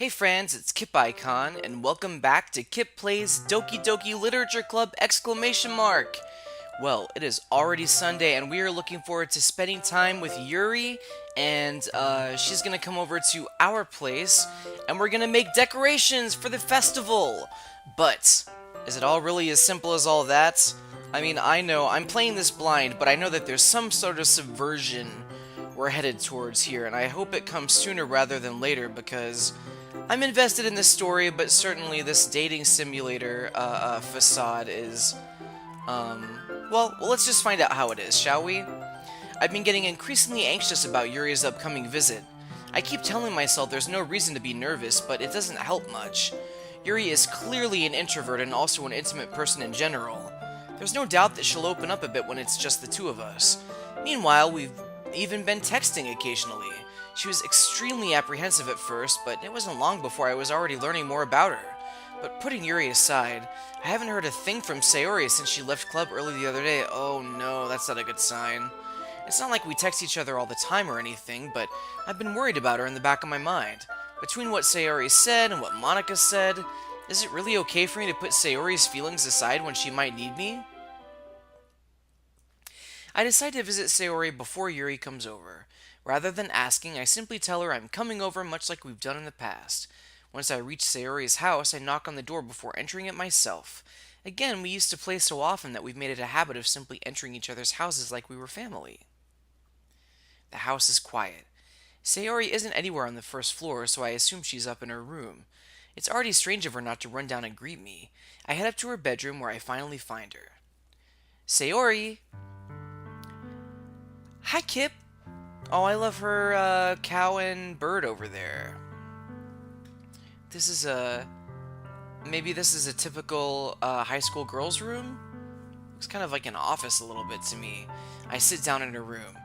Hey friends, it's Kip Icon, and welcome back to Kip Plays Doki Doki Literature Club! Well, it is already Sunday, and we are looking forward to spending time with Yuri, and she's gonna come over to our place, and we're gonna make decorations for the festival! But, is it all really as simple as all that? I mean, I know, I'm playing this blind, but I know that there's some sort of subversion we're headed towards here, and I hope it comes sooner rather than later, because I'm invested in this story, but certainly this dating simulator facade is, well, let's just find out how it is, shall we? I've been getting increasingly anxious about Yuri's upcoming visit. I keep telling myself there's no reason to be nervous, but it doesn't help much. Yuri is clearly an introvert and also an intimate person in general. There's no doubt that she'll open up a bit when it's just the two of us. Meanwhile, we've even been texting occasionally. She was extremely apprehensive at first, but it wasn't long before I was already learning more about her. But putting Yuri aside, I haven't heard a thing from Sayori since she left club early the other day. Oh no, that's not a good sign. It's not like we text each other all the time or anything, but I've been worried about her in the back of my mind. Between what Sayori said and what Monica said, is it really okay for me to put Sayori's feelings aside when she might need me? I decide to visit Sayori before Yuri comes over. Rather than asking, I simply tell her I'm coming over much like we've done in the past. Once I reach Sayori's house, I knock on the door before entering it myself. Again, we used to play so often that we've made it a habit of simply entering each other's houses like we were family. The house is quiet. Sayori isn't anywhere on the first floor, so I assume she's up in her room. It's already strange of her not to run down and greet me. I head up to her bedroom where I finally find her. Sayori! Hi, Kip! Oh, I love her cow and bird over there. This is maybe this is a typical high school girl's room? Looks kind of like an office a little bit to me. I sit down in her room.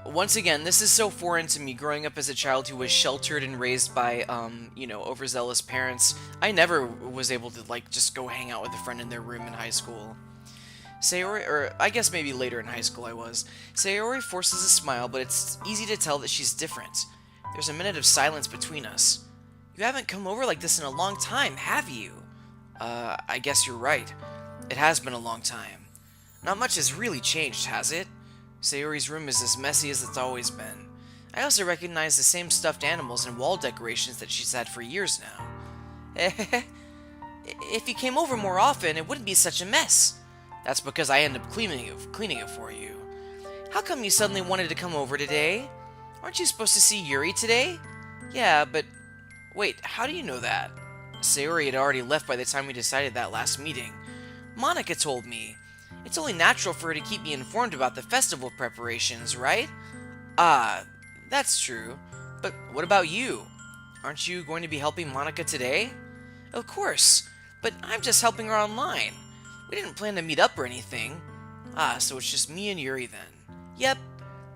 Once again, this is so foreign to me growing up as a child who was sheltered and raised by, overzealous parents. I never was able to, just go hang out with a friend in their room in high school. Sayori, or I guess maybe later in high school I was. Sayori forces a smile, but it's easy to tell that she's different. There's a minute of silence between us. You haven't come over like this in a long time, have you? I guess you're right. It has been a long time. Not much has really changed, has it? Sayori's room is as messy as it's always been. I also recognize the same stuffed animals and wall decorations that she's had for years now. If you came over more often, it wouldn't be such a mess. That's because I end up cleaning it for you. How come you suddenly wanted to come over today? Aren't you supposed to see Yuri today? Yeah, but wait, how do you know that? Sayori had already left by the time we decided that last meeting. Monica told me. It's only natural for her to keep me informed about the festival preparations, right? Ah, that's true. But what about you? Aren't you going to be helping Monica today? Of course, but I'm just helping her online. We didn't plan to meet up or anything. Ah, so it's just me and Yuri then. Yep.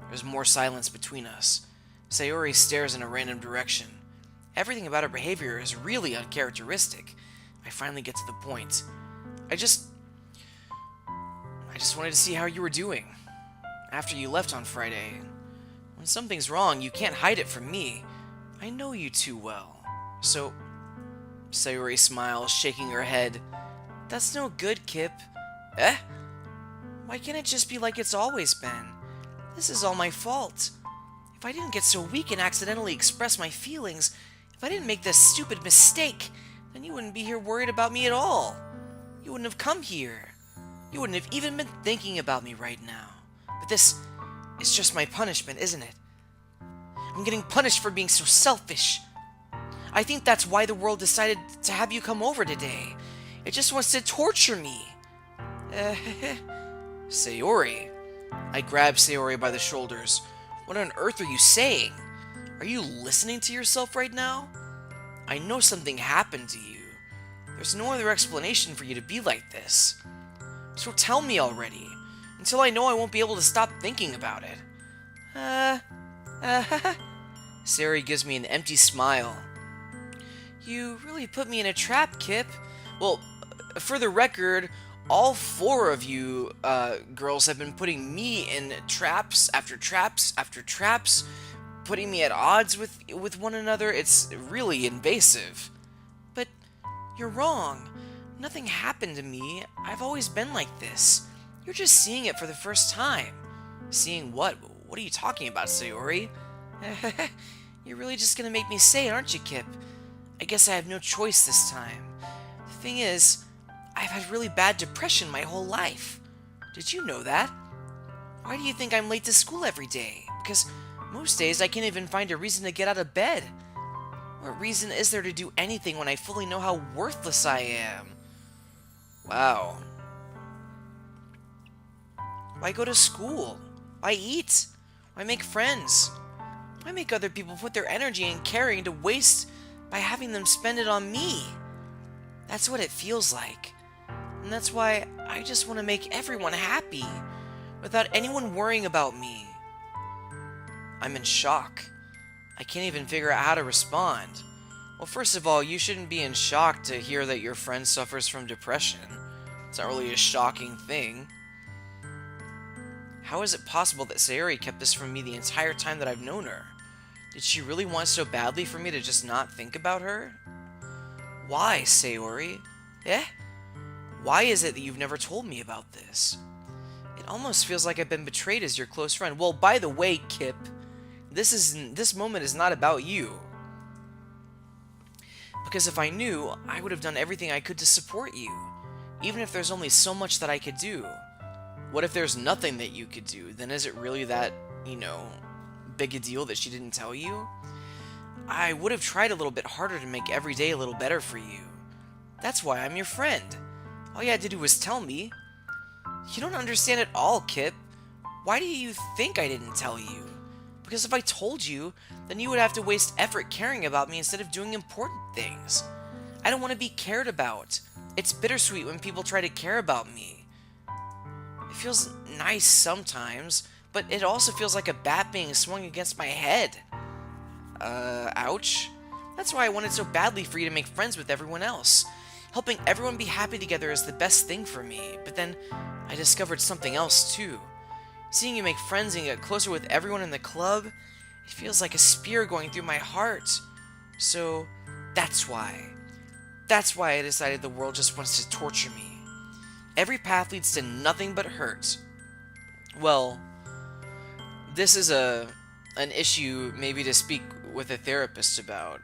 There's more silence between us. Sayori stares in a random direction. Everything about her behavior is really uncharacteristic. I finally get to the point. I just wanted to see how you were doing. After you left on Friday. When something's wrong, you can't hide it from me. I know you too well. So, Sayori smiles, shaking her head. That's no good, Kip. Eh? Why can't it just be like it's always been? This is all my fault. If I didn't get so weak and accidentally express my feelings, if I didn't make this stupid mistake, then you wouldn't be here worried about me at all. You wouldn't have come here. You wouldn't have even been thinking about me right now. But this is just my punishment, isn't it? I'm getting punished for being so selfish. I think that's why the world decided to have you come over today. It just wants to torture me. Sayori. I grab Sayori by the shoulders. What on earth are you saying? Are you listening to yourself right now? I know something happened to you. There's no other explanation for you to be like this. So tell me already. Until I know, I won't be able to stop thinking about it. Sayori gives me an empty smile. You really put me in a trap, Kip. Well, for the record, all four of you girls have been putting me in traps after traps after traps putting me at odds with one another. It's really invasive. But you're wrong. Nothing happened to me. I've always been like this. You're just seeing it for the first time. Seeing what? What are you talking about, Sayori? You're really just gonna make me say it, aren't you, Kip? I guess I have no choice this time. The thing is, I've had really bad depression my whole life. Did you know that? Why do you think I'm late to school every day? Because most days I can't even find a reason to get out of bed. What reason is there to do anything when I fully know how worthless I am? Wow. Why go to school? Why eat? Why make friends? Why make other people put their energy and caring to waste by having them spend it on me? That's what it feels like. And that's why I just want to make everyone happy, without anyone worrying about me. I'm in shock. I can't even figure out how to respond. Well, first of all, you shouldn't be in shock to hear that your friend suffers from depression. It's not really a shocking thing. How is it possible that Sayori kept this from me the entire time that I've known her? Did she really want so badly for me to just not think about her? Why, Sayori? Eh? Why is it that you've never told me about this? It almost feels like I've been betrayed as your close friend. Well, by the way, Kip, this moment is not about you. Because if I knew, I would have done everything I could to support you, even if there's only so much that I could do. What if there's nothing that you could do? Then is it really that, big a deal that she didn't tell you? I would have tried a little bit harder to make every day a little better for you. That's why I'm your friend. All you had to do was tell me. You don't understand at all, Kip. Why do you think I didn't tell you? Because if I told you, then you would have to waste effort caring about me instead of doing important things. I don't want to be cared about. It's bittersweet when people try to care about me. It feels nice sometimes, but it also feels like a bat being swung against my head. Ouch. That's why I wanted so badly for you to make friends with everyone else. Helping everyone be happy together is the best thing for me, but then I discovered something else too. Seeing you make friends and get closer with everyone in the club, it feels like a spear going through my heart. So, that's why. That's why I decided the world just wants to torture me. Every path leads to nothing but hurt. Well, this is an issue maybe to speak with a therapist about.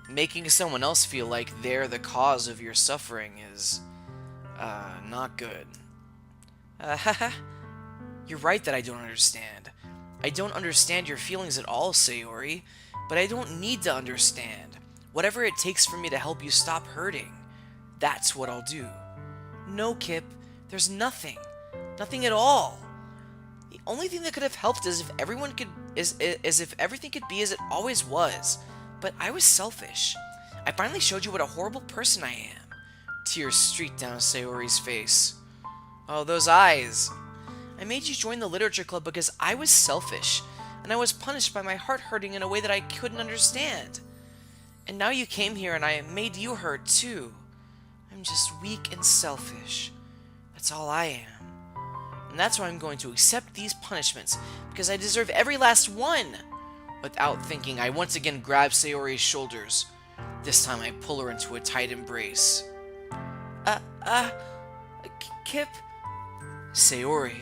Making someone else feel like they're the cause of your suffering is, not good. You're right that I don't understand. I don't understand your feelings at all, Sayori, but I don't need to understand. Whatever it takes for me to help you stop hurting, that's what I'll do. No, Kip, there's nothing. Nothing at all. The only thing that could have helped is if if everything could be as it always was. But I was selfish. I finally showed you what a horrible person I am. Tears streaked down Sayori's face. Oh, those eyes. I made you join the literature club because I was selfish, and I was punished by my heart hurting in a way that I couldn't understand. And now you came here and I made you hurt too. I'm just weak and selfish. That's all I am. And that's why I'm going to accept these punishments, because I deserve every last one. Without thinking, I once again grab Sayori's shoulders. This time I pull her into a tight embrace. Kip? Sayori,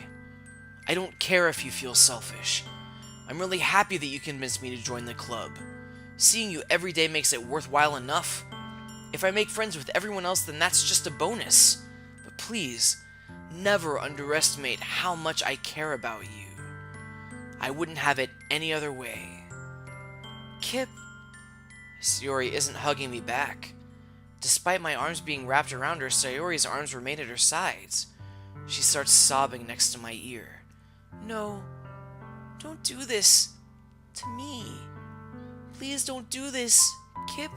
I don't care if you feel selfish. I'm really happy that you convinced me to join the club. Seeing you every day makes it worthwhile enough. If I make friends with everyone else, then that's just a bonus. But please, never underestimate how much I care about you. I wouldn't have it any other way. Kip. Sayori isn't hugging me back. Despite my arms being wrapped around her, Sayori's arms remain at her sides. She starts sobbing next to my ear. No, don't do this to me. Please don't do this, Kip.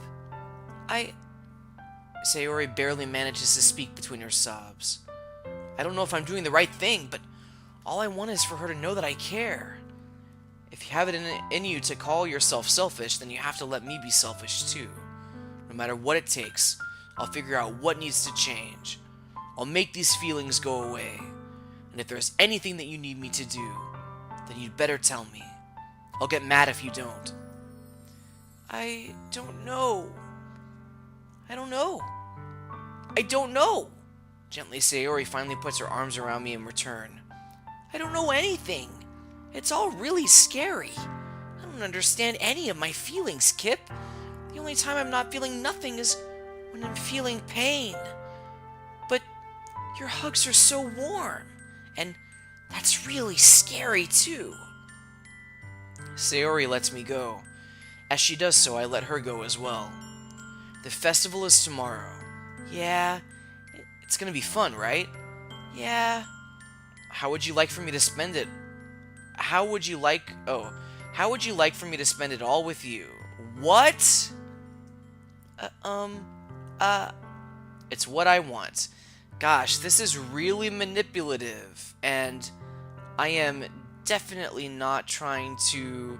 Sayori barely manages to speak between her sobs. I don't know if I'm doing the right thing, but all I want is for her to know that I care. If you have it in you to call yourself selfish, then you have to let me be selfish too. No matter what it takes, I'll figure out what needs to change. I'll make these feelings go away. And if there's anything that you need me to do, Then you'd better tell me. I'll get mad if you don't. I don't know. I don't know. I don't know. Gently, Sayori finally puts her arms around me in return. I don't know anything. It's all really scary. I don't understand any of my feelings, Kip. The only time I'm not feeling nothing is when I'm feeling pain. But your hugs are so warm, and that's really scary too. Sayori lets me go. As she does so, I let her go as well. The festival is tomorrow. Yeah, it's gonna be fun, right? Yeah. How would you like for me to spend it? How would you like for me to spend it all with you? What? It's what I want. Gosh, this is really manipulative, and I am definitely not trying to,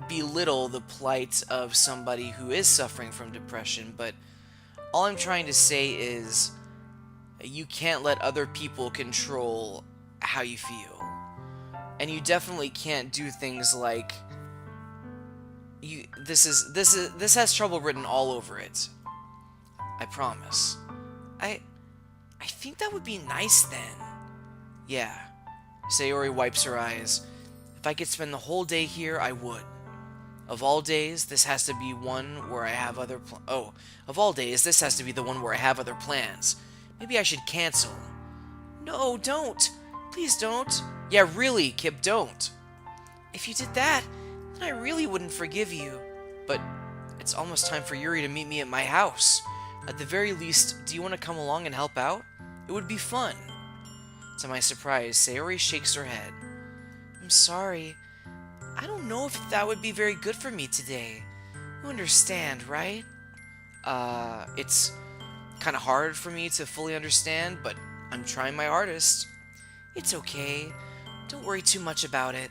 belittle the plight of somebody who is suffering from depression, but all I'm trying to say is you can't let other people control how you feel. And you definitely can't do things like this has trouble written all over it. I promise. I think that would be nice then. Yeah. Sayori wipes her eyes. If I could spend the whole day here, I would. Of all days, this has to be one where I have other of all days, this has to be the one where I have other plans. Maybe I should cancel. No, don't. Please don't. Yeah, really, Kip, don't. If you did that, then I really wouldn't forgive you. But it's almost time for Yuri to meet me at my house. At the very least, do you want to come along and help out? It would be fun. To my surprise, Sayori shakes her head. I'm sorry. I don't know if that would be very good for me today. You understand, right? It's kind of hard for me to fully understand, but I'm trying my hardest. It's okay. Don't worry too much about it.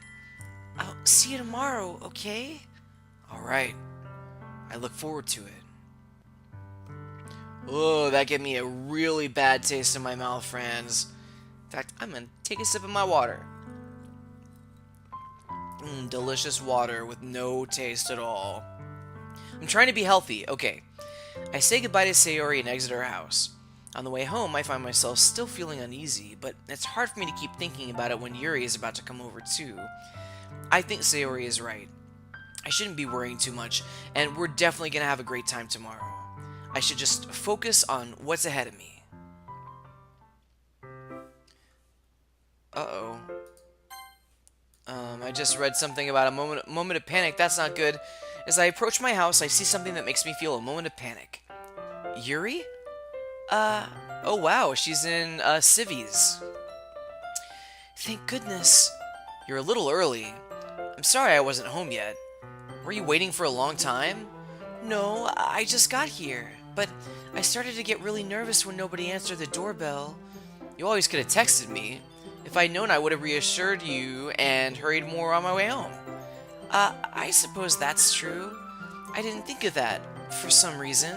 I'll see you tomorrow, okay? Alright. I look forward to it. Oh, that gave me a really bad taste in my mouth, friends. In fact, I'm gonna take a sip of my water. Delicious water with no taste at all. I'm trying to be healthy. Okay. I say goodbye to Sayori and exit her house. On the way home, I find myself still feeling uneasy, but it's hard for me to keep thinking about it when Yuri is about to come over too. I think Sayori is right. I shouldn't be worrying too much, and we're definitely gonna have a great time tomorrow. I should just focus on what's ahead of me. Uh-oh. I just read something about a moment of panic. That's not good. As I approach my house, I see something that makes me feel a moment of panic. Yuri? Oh wow, she's in, civvies. Thank goodness. You're a little early. I'm sorry I wasn't home yet. Were you waiting for a long time? No, I just got here. But I started to get really nervous when nobody answered the doorbell. You always could have texted me. If I'd known, I would have reassured you and hurried more on my way home. I suppose that's true. I didn't think of that, for some reason.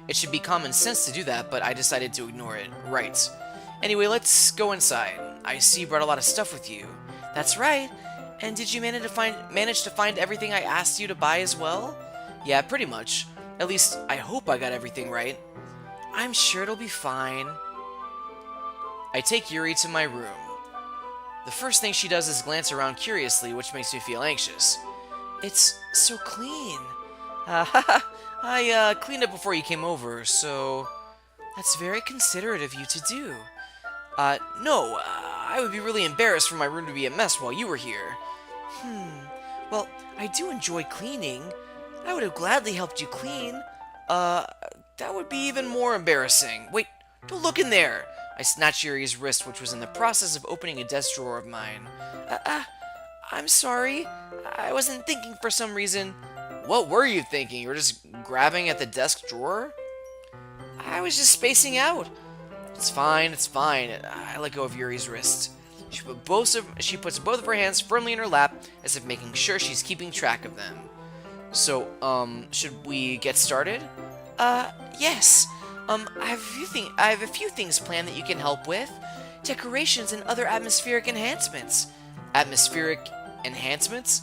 It should be common sense to do that, but I decided to ignore it. Right. Anyway, let's go inside. I see you brought a lot of stuff with you. That's right. And did you manage to find everything I asked you to buy as well? Yeah, pretty much. At least, I hope I got everything right. I'm sure it'll be fine. I take Yuri to my room. The first thing she does is glance around curiously, which makes me feel anxious. It's so clean. I cleaned it before you came over, so that's very considerate of you to do. No, I would be really embarrassed for my room to be a mess while you were here. Well, I do enjoy cleaning. I would have gladly helped you clean. That would be even more embarrassing. Wait, don't look in there. I snatched Yuri's wrist, which was in the process of opening a desk drawer of mine. I'm sorry. I wasn't thinking for some reason. What were you thinking? You were just grabbing at the desk drawer? I was just spacing out. It's fine, it's fine. I let go of Yuri's wrist. She puts both of her hands firmly in her lap, as if making sure she's keeping track of them. So, should we get started? Yes. I have a few things planned that you can help with. decorations, and other atmospheric enhancements. Atmospheric enhancements?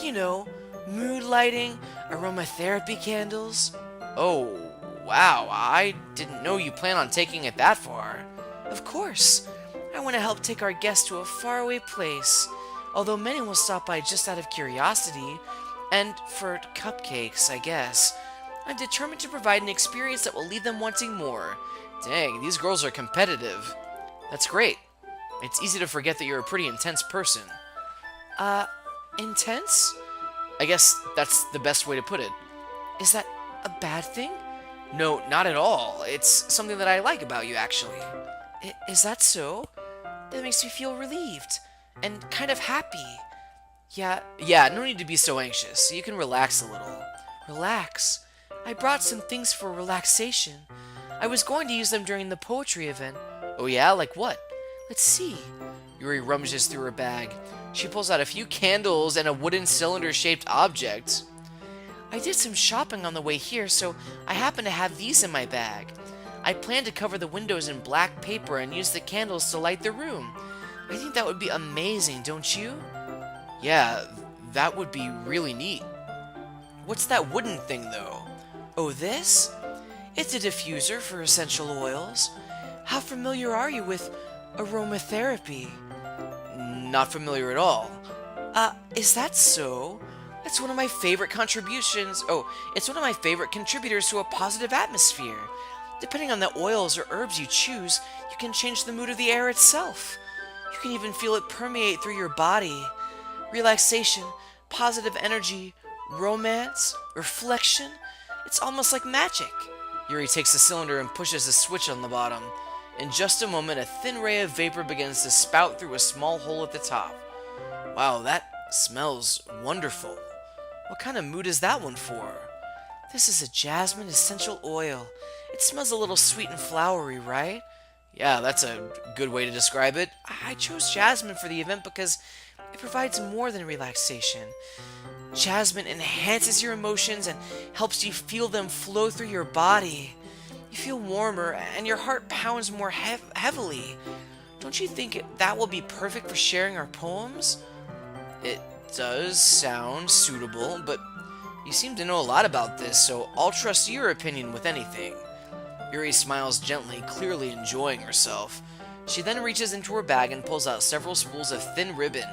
You know, mood lighting, aromatherapy candles. Oh, wow, I didn't know you plan on taking it that far. Of course. I want to help take our guests to a faraway place, although many will stop by just out of curiosity, and for cupcakes, I guess. I'm determined to provide an experience that will leave them wanting more. Dang, these girls are competitive. That's great. It's easy to forget that you're a pretty intense person. Intense? I guess that's the best way to put it. Is that a bad thing? No, not at all. It's something that I like about you, actually. Is that so? That makes me feel relieved and kind of happy. Yeah, no need to be so anxious. You can relax a little. Relax? I brought some things for relaxation. I was going to use them during the poetry event. Oh yeah? Like what? Let's see. Yuri rummages through her bag. She pulls out a few candles and a wooden cylinder-shaped object. I did some shopping on the way here, so I happen to have these in my bag. I plan to cover the windows in black paper and use the candles to light the room. I think that would be amazing, don't you? Yeah, that would be really neat. What's that wooden thing, though? Oh, this? It's a diffuser for essential oils. How familiar are you with aromatherapy? Not familiar at all. Is that so? It's one of my favorite contributions. Oh, it's one of my favorite contributors to a positive atmosphere. Depending on the oils or herbs you choose, you can change the mood of the air itself. You can even feel it permeate through your body. Relaxation, positive energy, romance, reflection. It's almost like magic. Yuri takes the cylinder and pushes a switch on the bottom. In just a moment, a thin ray of vapor begins to spout through a small hole at the top. Wow, that smells wonderful. What kind of mood is that one for? This is a jasmine essential oil. It smells a little sweet and flowery, right? Yeah, that's a good way to describe it. I chose jasmine for the event because it provides more than relaxation. Jasmine enhances your emotions and helps you feel them flow through your body. You feel warmer and your heart pounds more heavily. Don't you think that will be perfect for sharing our poems? It does sound suitable, but you seem to know a lot about this, so I'll trust your opinion with anything. Yuri smiles gently, clearly enjoying herself. She then reaches into her bag and pulls out several spools of thin ribbon.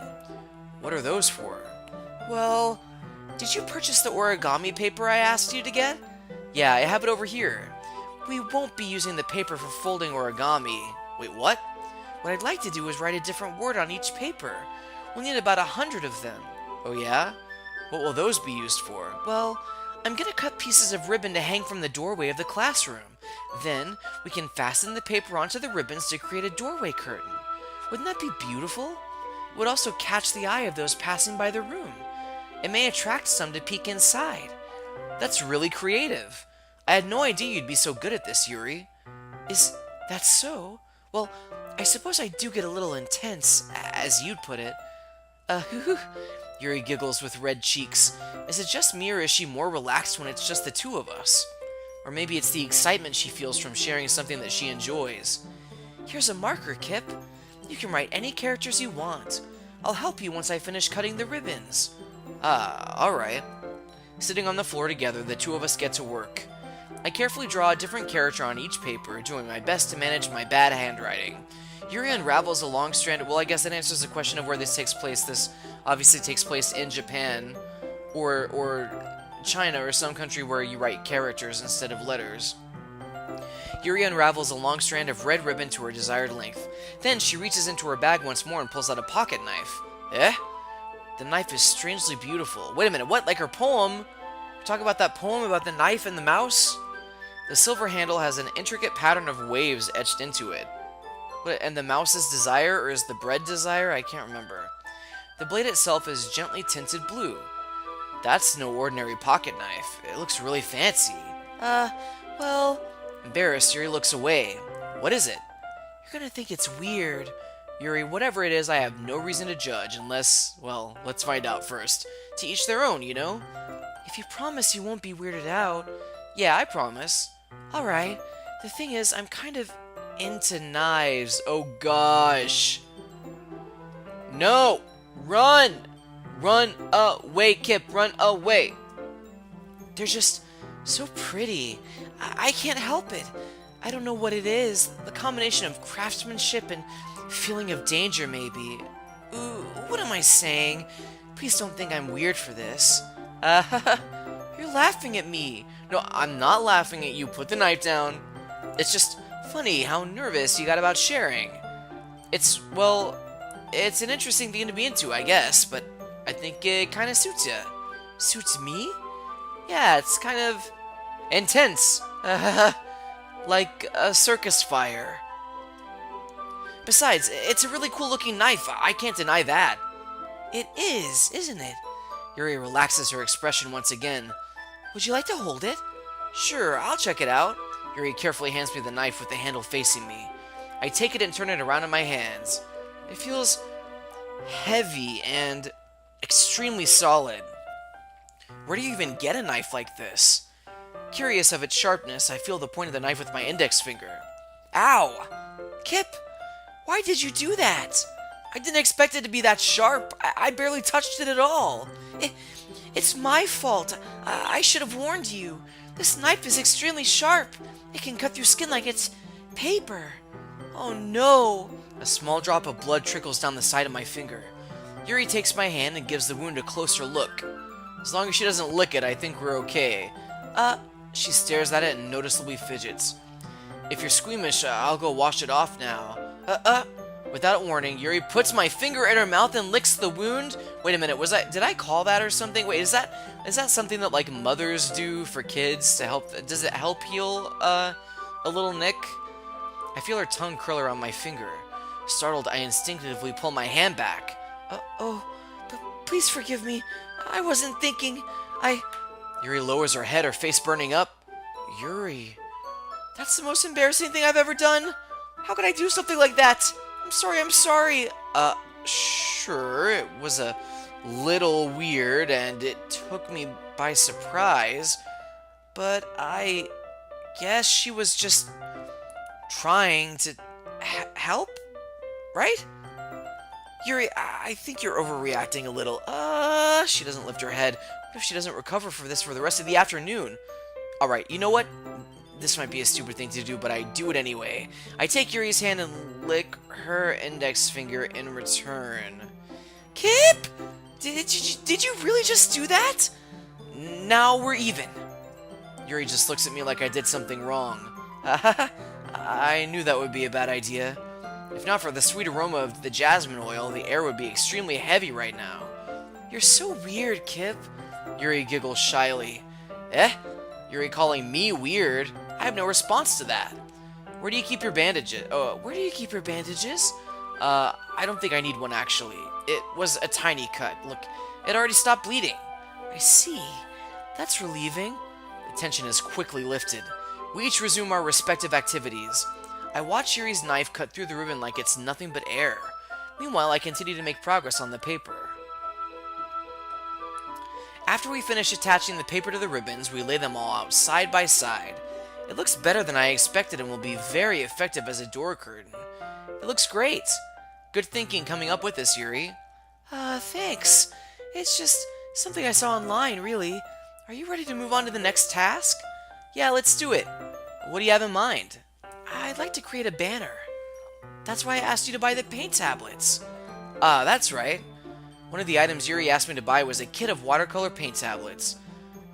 What are those for? Well, did you purchase the origami paper I asked you to get? Yeah, I have it over here. We won't be using the paper for folding origami. Wait, what? What I'd like to do is write a different word on each paper. We'll need about 100 of them. Oh yeah? What will those be used for? Well, I'm gonna cut pieces of ribbon to hang from the doorway of the classroom. Then, we can fasten the paper onto the ribbons to create a doorway curtain. Wouldn't that be beautiful? It would also catch the eye of those passing by the room. It may attract some to peek inside. That's really creative. I had no idea you'd be so good at this, Yuri. Is that so? Well, I suppose I do get a little intense, as you'd put it. Yuri giggles with red cheeks. Is it just me, or is she more relaxed when it's just the two of us? Or maybe it's the excitement she feels from sharing something that she enjoys. Here's a marker, Kip. You can write any characters you want. I'll help you once I finish cutting the ribbons. Alright. Sitting on the floor together, the two of us get to work. I carefully draw a different character on each paper, doing my best to manage my bad handwriting. Yuri unravels a long strand. Well, I guess that answers the question of where this takes place. This obviously takes place in Japan, or China, or some country where you write characters instead of letters. Yuri unravels a long strand of red ribbon to her desired length. Then she reaches into her bag once more and pulls out a pocket knife. Eh? The knife is strangely beautiful. Wait a minute, what? Like her poem? Talk about that poem about the knife and the mouse? The silver handle has an intricate pattern of waves etched into it. And the mouse's desire, or is the bread desire? I can't remember. The blade itself is gently tinted blue. That's no ordinary pocket knife. It looks really fancy. Well... Embarrassed, Yuri looks away. What is it? You're gonna think it's weird. Yuri, whatever it is, I have no reason to judge unless, well, let's find out first. To each their own, you know? If you promise you won't be weirded out. Yeah, I promise. Alright. The thing is, I'm kind of into knives. Oh gosh. No! Run! Run away, Kip. Run away. They're just so pretty. I can't help it. I don't know what it is. The combination of craftsmanship and feeling of danger, maybe. Ooh, what am I saying? Please don't think I'm weird for this. You're laughing at me. No, I'm not laughing at you. Put the knife down. It's just funny how nervous you got about sharing. Well, it's an interesting thing to be into, I guess, but I think it kind of suits you. Suits me? Yeah, it's kind of intense. Like a circus fire. Besides, it's a really cool looking knife. I can't deny that. It is, isn't it? Yuri relaxes her expression once again. Would you like to hold it? Sure, I'll check it out. Yuri carefully hands me the knife with the handle facing me. I take it and turn it around in my hands. It feels heavy and extremely solid. Where do you even get a knife like this? Curious of its sharpness, I feel the point of the knife with my index finger. Ow! Kip, why did you do that? I didn't expect it to be that sharp. I barely touched it at all. It's my fault. I should have warned you. This knife is extremely sharp. It can cut through skin like it's paper. Oh no! A small drop of blood trickles down the side of my finger. Yuri takes my hand and gives the wound a closer look. As long as she doesn't lick it, I think we're okay. She stares at it and noticeably fidgets. If you're squeamish, I'll go wash it off now. Without warning, Yuri puts my finger in her mouth and licks the wound. Wait a minute, did I call that or something? Wait, is that something that like mothers do for kids to help? Does it help heal a little nick? I feel her tongue curl around my finger. Startled, I instinctively pull my hand back. Please forgive me. I wasn't thinking. Yuri lowers her head, her face burning up. Yuri, that's the most embarrassing thing I've ever done. How could I do something like that? I'm sorry. Sure, it was a little weird and it took me by surprise, but I guess she was just trying to help, right? Yuri, I think you're overreacting a little. She doesn't lift her head. What if she doesn't recover for this for the rest of the afternoon? Alright, you know what? This might be a stupid thing to do, but I do it anyway. I take Yuri's hand and lick her index finger in return. Kip! Did you really just do that? Now we're even. Yuri just looks at me like I did something wrong. I knew that would be a bad idea. If not for the sweet aroma of the jasmine oil, the air would be extremely heavy right now. You're so weird, Kip. Yuri giggles shyly. Yuri calling me weird? I have no response to that. Where do you keep your bandages? Where do you keep your bandages? I don't think I need one, actually. It was a tiny cut. Look, it already stopped bleeding. I see. That's relieving. The tension is quickly lifted. We each resume our respective activities. I watch Yuri's knife cut through the ribbon like it's nothing but air. Meanwhile, I continue to make progress on the paper. After we finish attaching the paper to the ribbons, we lay them all out side by side. It looks better than I expected and will be very effective as a door curtain. It looks great. Good thinking coming up with this, Yuri. Thanks. It's just something I saw online, really. Are you ready to move on to the next task? Yeah, let's do it. What do you have in mind? I'd like to create a banner. That's why I asked you to buy the paint tablets. That's right. One of the items Yuri asked me to buy was a kit of watercolor paint tablets.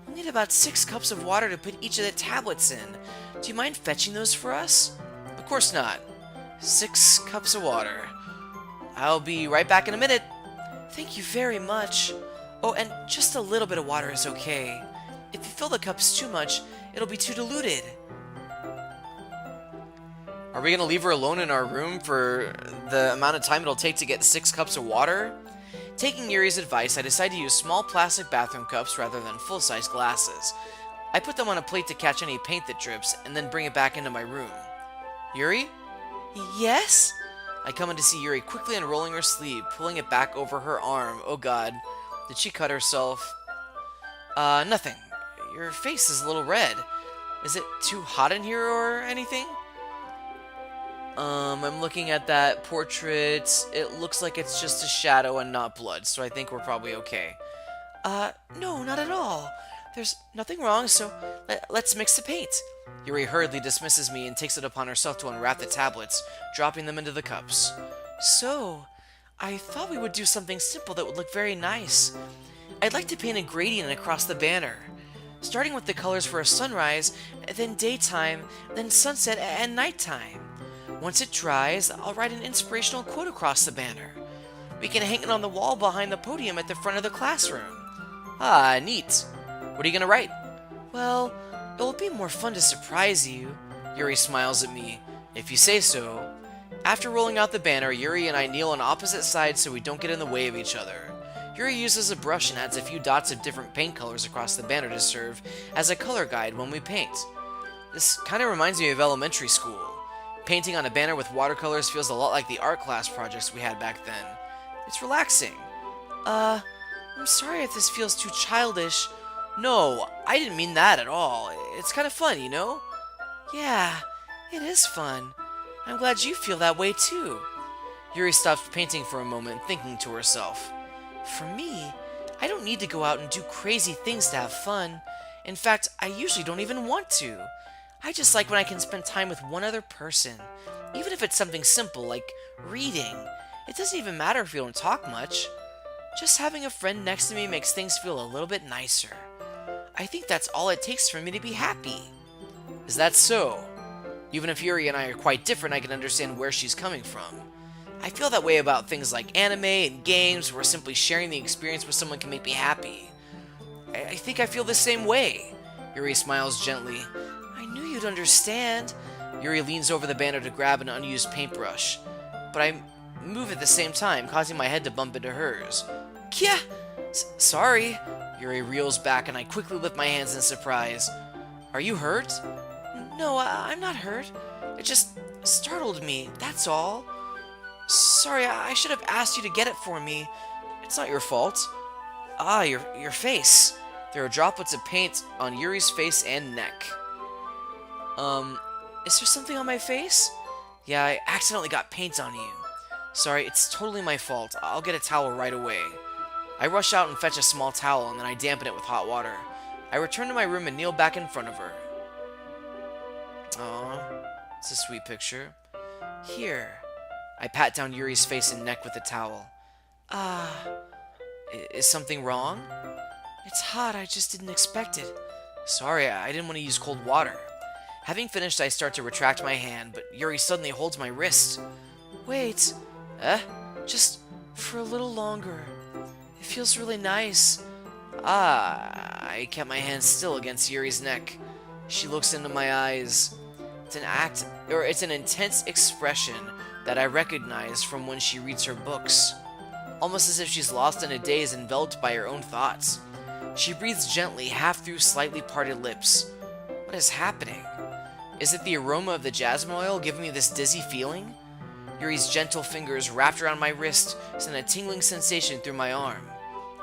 We'll need about 6 cups of water to put each of the tablets in. Do you mind fetching those for us? Of course not. 6 cups of water. I'll be right back in a minute. Thank you very much. Oh, and just a little bit of water is okay. If you fill the cups too much, it'll be too diluted. Are we going to leave her alone in our room for the amount of time it'll take to get 6 cups of water? Taking Yuri's advice, I decide to use small plastic bathroom cups rather than full-size glasses. I put them on a plate to catch any paint that drips, and then bring it back into my room. Yuri? Yes? I come in to see Yuri quickly unrolling her sleeve, pulling it back over her arm. Oh god. Did she cut herself? Nothing. Your face is a little red. Is it too hot in here or anything? I'm looking at that portrait. It looks like it's just a shadow and not blood, so I think we're probably okay. No, not at all. There's nothing wrong, so let's mix the paint. Yuri hurriedly dismisses me and takes it upon herself to unwrap the tablets, dropping them into the cups. So, I thought we would do something simple that would look very nice. I'd like to paint a gradient across the banner, starting with the colors for a sunrise, then daytime, then sunset, and nighttime. Once it dries, I'll write an inspirational quote across the banner. We can hang it on the wall behind the podium at the front of the classroom. Ah, neat. What are you gonna write? Well, it'll be more fun to surprise you. Yuri smiles at me. If you say so. After rolling out the banner, Yuri and I kneel on opposite sides so we don't get in the way of each other. Yuri uses a brush and adds a few dots of different paint colors across the banner to serve as a color guide when we paint. This kind of reminds me of elementary school. Painting on a banner with watercolors feels a lot like the art class projects we had back then. It's relaxing. I'm sorry if this feels too childish. No, I didn't mean that at all. It's kind of fun, you know? Yeah, it is fun. I'm glad you feel that way too. Yuri stops painting for a moment, thinking to herself. For me, I don't need to go out and do crazy things to have fun. In fact, I usually don't even want to. I just like when I can spend time with one other person, even if it's something simple like reading. It doesn't even matter if we don't talk much. Just having a friend next to me makes things feel a little bit nicer. I think that's all it takes for me to be happy. Is that so? Even if Yuri and I are quite different, I can understand where she's coming from. I feel that way about things like anime and games, where simply sharing the experience with someone can make me happy. I think I feel the same way. Yuri smiles gently. I knew you'd understand. Yuri leans over the banner to grab an unused paintbrush, but I move at the same time, causing my head to bump into hers. Kya! Sorry. Yuri reels back and I quickly lift my hands in surprise. Are you hurt? No, I'm not hurt. It just startled me, that's all. Sorry, I should have asked you to get it for me. It's not your fault. Ah, your face. There are droplets of paint on Yuri's face and neck. Is there something on my face? Yeah, I accidentally got paint on you. Sorry, it's totally my fault. I'll get a towel right away. I rush out and fetch a small towel, and then I dampen it with hot water. I return to my room and kneel back in front of her. Aw, it's a sweet picture. Here. I pat down Yuri's face and neck with the towel. Is something wrong? It's hot, I just didn't expect it. Sorry, I didn't want to use cold water. Having finished, I start to retract my hand, but Yuri suddenly holds my wrist. Wait. Just for a little longer. It feels really nice. I kept my hand still against Yuri's neck. She looks into my eyes. It's an intense expression that I recognize from when she reads her books. Almost as if she's lost in a daze, enveloped by her own thoughts. She breathes gently, half through slightly parted lips. What is happening? Is it the aroma of the jasmine oil giving me this dizzy feeling? Yuri's gentle fingers wrapped around my wrist send a tingling sensation through my arm.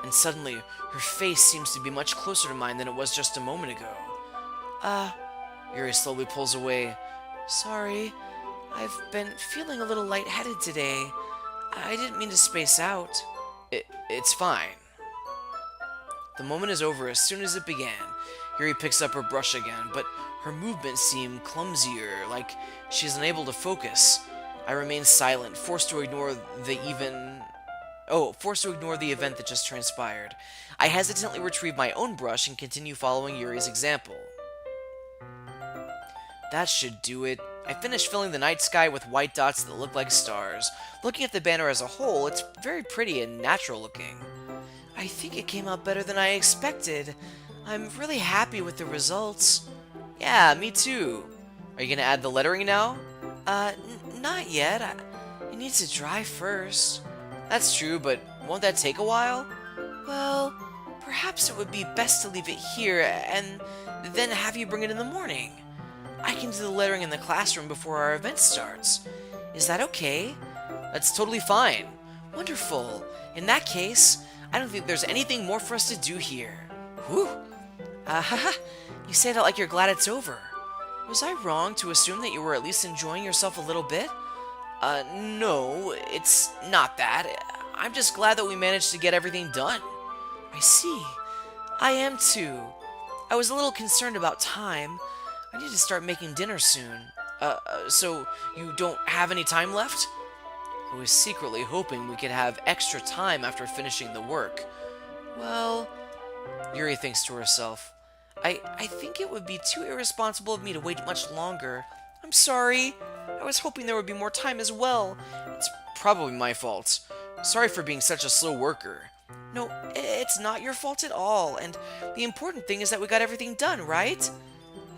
And suddenly, her face seems to be much closer to mine than it was just a moment ago. Yuri slowly pulls away. Sorry, I've been feeling a little lightheaded today. I didn't mean to space out. It's fine. The moment is over as soon as it began. Yuri picks up her brush again, but her movements seem clumsier, like she's unable to focus. I remain silent, forced to ignore the event that just transpired. I hesitantly retrieve my own brush and continue following Yuri's example. That should do it. I finished filling the night sky with white dots that look like stars. Looking at the banner as a whole, it's very pretty and natural looking. I think it came out better than I expected. I'm really happy with the results. Yeah, me too. Are you gonna add the lettering now? Not yet. It needs to dry first. That's true, but won't that take a while? Well, perhaps it would be best to leave it here and then have you bring it in the morning. I can do the lettering in the classroom before our event starts. Is that okay? That's totally fine. Wonderful. In that case, I don't think there's anything more for us to do here. Whew. You say that like you're glad it's over. Was I wrong to assume that you were at least enjoying yourself a little bit? No, it's not that. I'm just glad that we managed to get everything done. I see. I am too. I was a little concerned about time. I need to start making dinner soon. So you don't have any time left? I was secretly hoping we could have extra time after finishing the work. Well, Yuri thinks to herself, I think it would be too irresponsible of me to wait much longer. I'm sorry. I was hoping there would be more time as well. It's probably my fault. Sorry for being such a slow worker. No, it's not your fault at all, and the important thing is that we got everything done, right?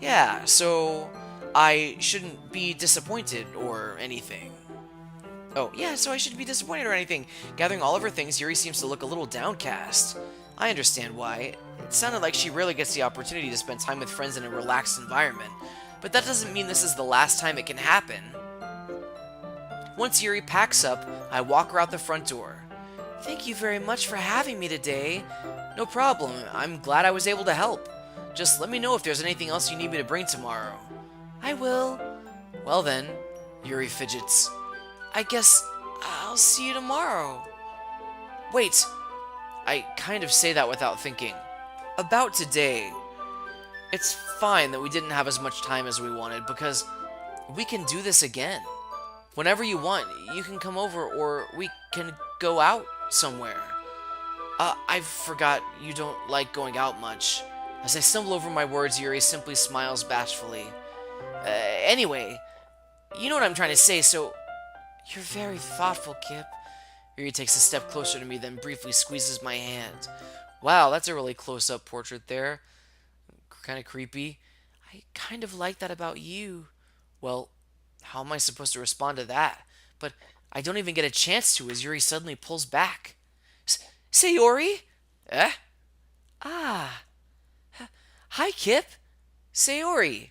Yeah, so I shouldn't be disappointed or anything. Oh, yeah, so I shouldn't be disappointed or anything. Gathering all of her things, Yuri seems to look a little downcast. I understand why. It sounded like she rarely gets the opportunity to spend time with friends in a relaxed environment, but that doesn't mean this is the last time it can happen. Once Yuri packs up, I walk her out the front door. Thank you very much for having me today. No problem, I'm glad I was able to help. Just let me know if there's anything else you need me to bring tomorrow. I will. Well then, Yuri fidgets. I guess I'll see you tomorrow. Wait, I kind of say that without thinking. About today, it's fine that we didn't have as much time as we wanted because we can do this again. Whenever you want, you can come over or we can go out somewhere. I forgot you don't like going out much. As I stumble over my words, Yuri simply smiles bashfully. Anyway, you know what I'm trying to say, so... You're very thoughtful, Kip. Yuri takes a step closer to me, then briefly squeezes my hand. Wow, that's a really close-up portrait there. Kind of creepy. I kind of like that about you. Well, how am I supposed to respond to that? But I don't even get a chance to as Yuri suddenly pulls back. Sayori? Eh? Ah. Hi, Kip. Sayori.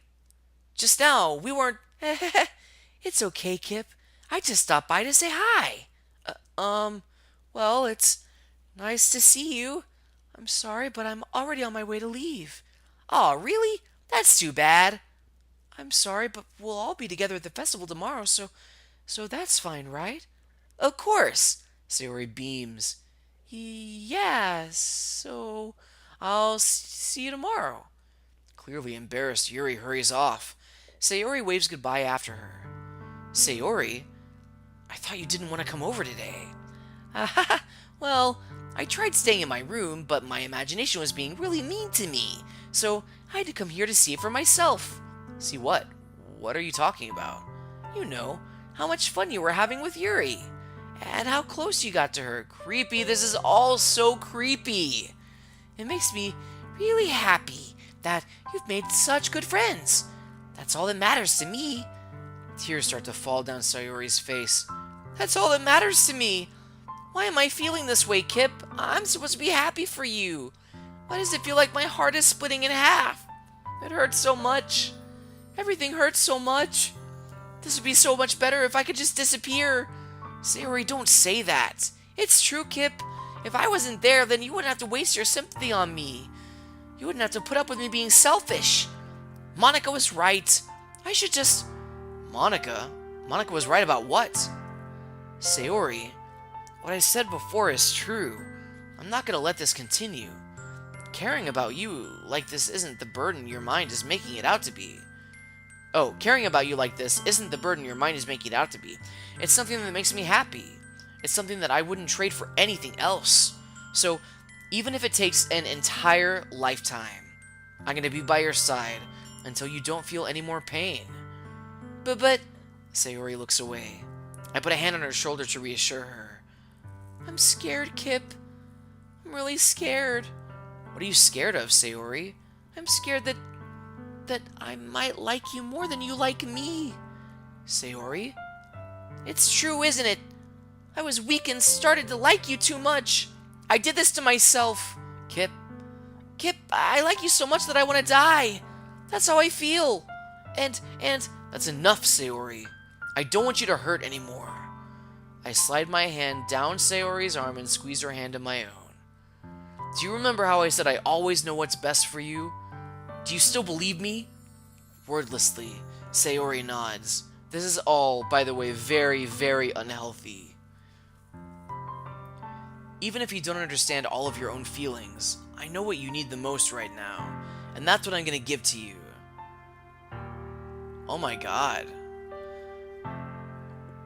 Just now, we weren't... It's okay, Kip. I just stopped by to say hi. Well, it's nice to see you. I'm sorry, but I'm already on my way to leave. Aw, really? That's too bad. I'm sorry, but we'll all be together at the festival tomorrow, so that's fine, right? Of course, Sayori beams. Yeah, so I'll see you tomorrow. Clearly embarrassed, Yuri hurries off. Sayori waves goodbye after her. Sayori? I thought you didn't want to come over today. Well, I tried staying in my room, but my imagination was being really mean to me, so I had to come here to see it for myself. See what? What are you talking about? You know, how much fun you were having with Yuri. And how close you got to her. Creepy, this is all so creepy. It makes me really happy that you've made such good friends. That's all that matters to me. Tears start to fall down Sayori's face. That's all that matters to me. Why am I feeling this way, Kip? I'm supposed to be happy for you. Why does it feel like my heart is splitting in half? It hurts so much. Everything hurts so much. This would be so much better if I could just disappear. Sayori, don't say that. It's true, Kip. If I wasn't there, then you wouldn't have to waste your sympathy on me. You wouldn't have to put up with me being selfish. Monica was right. I should just... Monica? Monica was right about what? Sayori, what I said before is true. I'm not gonna let this continue. Caring about you like this isn't the burden your mind is making it out to be. Oh, caring about you like this isn't the burden your mind is making it out to be. It's something that makes me happy. It's something that I wouldn't trade for anything else. So, even if it takes an entire lifetime, I'm gonna be by your side until you don't feel any more pain. But, Sayori looks away. I put a hand on her shoulder to reassure her. I'm scared, Kip. I'm really scared. What are you scared of, Sayori? I'm scared that I might like you more than you like me. Sayori? It's true, isn't it? I was weak and started to like you too much. I did this to myself. Kip, I like you so much that I want to die. That's how I feel. And... That's enough, Sayori. I don't want you to hurt anymore. I slide my hand down Sayori's arm and squeeze her hand in my own. Do you remember how I said I always know what's best for you? Do you still believe me? Wordlessly, Sayori nods. This is all, by the way, very, very unhealthy. Even if you don't understand all of your own feelings, I know what you need the most right now, and that's what I'm gonna give to you. Oh my god.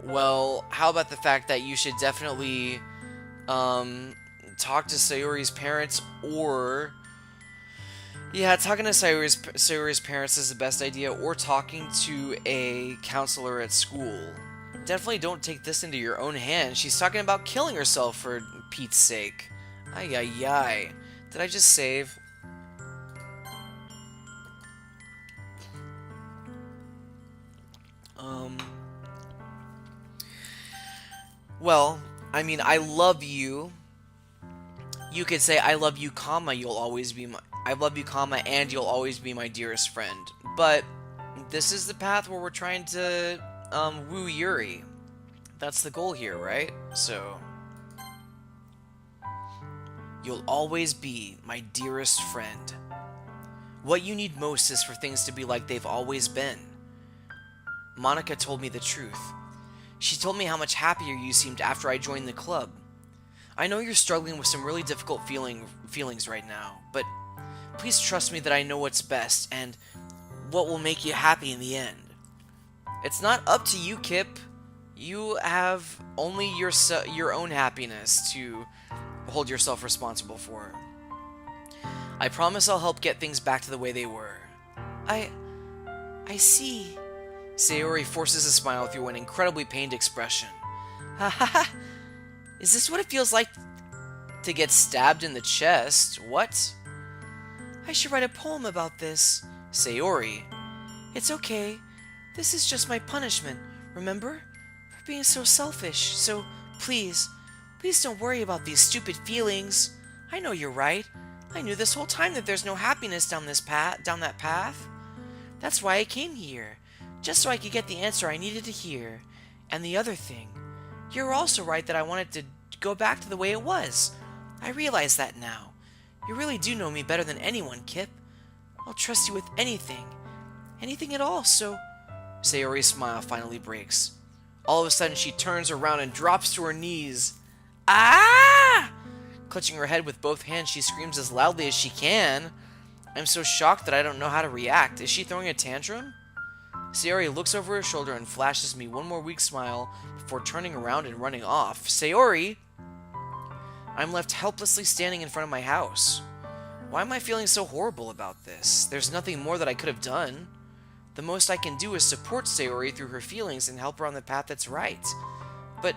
Well, how about the fact that you should definitely, talk to Sayori's parents, or... Yeah, talking to Sayori's parents is the best idea, or talking to a counselor at school. Definitely don't take this into your own hands. She's talking about killing herself, for Pete's sake. Ay ay ay. Did I just save? Um... Well, I mean, I love you. You could say, I love you, comma, you'll always be my... I love you, comma, and you'll always be my dearest friend. But this is the path where we're trying to, woo Yuri. That's the goal here, right? So... You'll always be my dearest friend. What you need most is for things to be like they've always been. Monica told me the truth. She told me how much happier you seemed after I joined the club. I know you're struggling with some really difficult feelings right now, but please trust me that I know what's best and what will make you happy in the end. It's not up to you, Kip. You have only your own happiness to hold yourself responsible for. I promise I'll help get things back to the way they were. I see. Sayori forces a smile through an incredibly pained expression. Ha ha ha! Is this what it feels like to get stabbed in the chest? What? I should write a poem about this. Sayori. It's okay. This is just my punishment, remember? For being so selfish, so please don't worry about these stupid feelings. I know you're right. I knew this whole time that there's no happiness down that path. That's why I came here. Just so I could get the answer I needed to hear. And the other thing, you're also right that I wanted to go back to the way it was. I realize that now. You really do know me better than anyone, Kip. I'll trust you with anything. Anything at all, so... Sayori's smile finally breaks. All of a sudden, she turns around and drops to her knees. Ah! Clutching her head with both hands, she screams as loudly as she can. I'm so shocked that I don't know how to react. Is she throwing a tantrum? Sayori looks over her shoulder and flashes me one more weak smile before turning around and running off. Sayori! I'm left helplessly standing in front of my house. Why am I feeling so horrible about this? There's nothing more that I could have done. The most I can do is support Sayori through her feelings and help her on the path that's right. But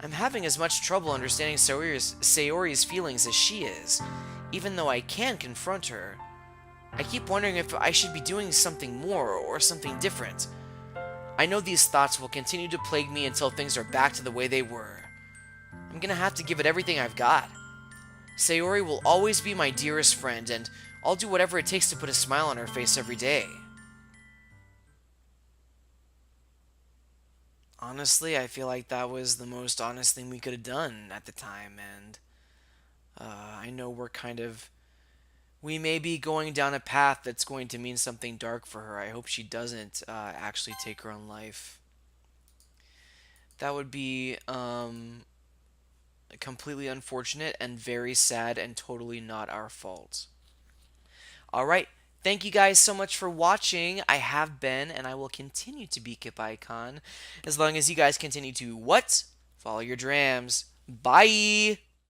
I'm having as much trouble understanding Sayori's feelings as she is, even though I can confront her. I keep wondering if I should be doing something more or something different. I know these thoughts will continue to plague me until things are back to the way they were. I'm gonna have to give it everything I've got. Sayori will always be my dearest friend, and I'll do whatever it takes to put a smile on her face every day. Honestly, I feel like that was the most honest thing we could have done at the time, and I know we may be going down a path that's going to mean something dark for her. I hope she doesn't actually take her own life. That would be completely unfortunate and very sad and totally not our fault. Alright, thank you guys so much for watching. I have been and I will continue to be Kip Icon as long as you guys continue to what? Follow your drams. Bye!